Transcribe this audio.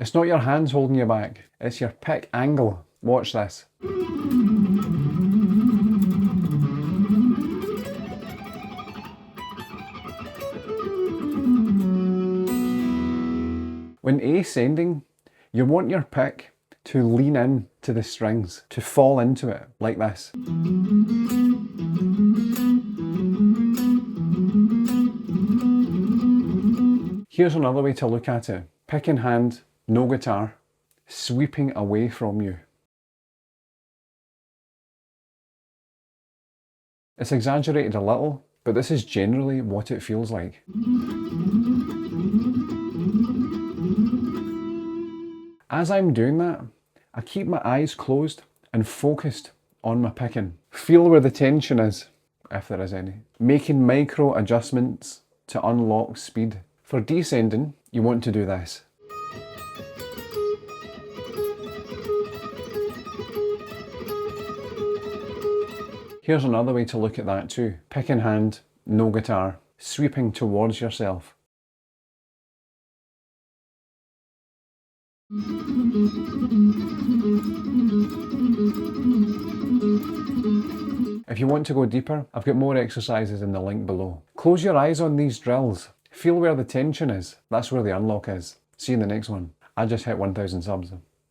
It's not your hands holding you back, it's your pick angle. Watch this. When ascending, you want your pick to lean in to the strings, to fall into it, like this. Here's another way to look at it. Pick in hand, no guitar, sweeping away from you. It's exaggerated a little, but this is generally what it feels like. As I'm doing that, I keep my eyes closed and focused on my picking. Feel where the tension is, if there is any. Making micro adjustments to unlock speed. For descending, you want to do this. Here's another way to look at that too. Pick in hand, no guitar, sweeping towards yourself. If you want to go deeper, I've got more exercises in the link below. Close your eyes on these drills. Feel where the tension is. That's where the unlock is. See you in the next one. I just hit 1,000 subs.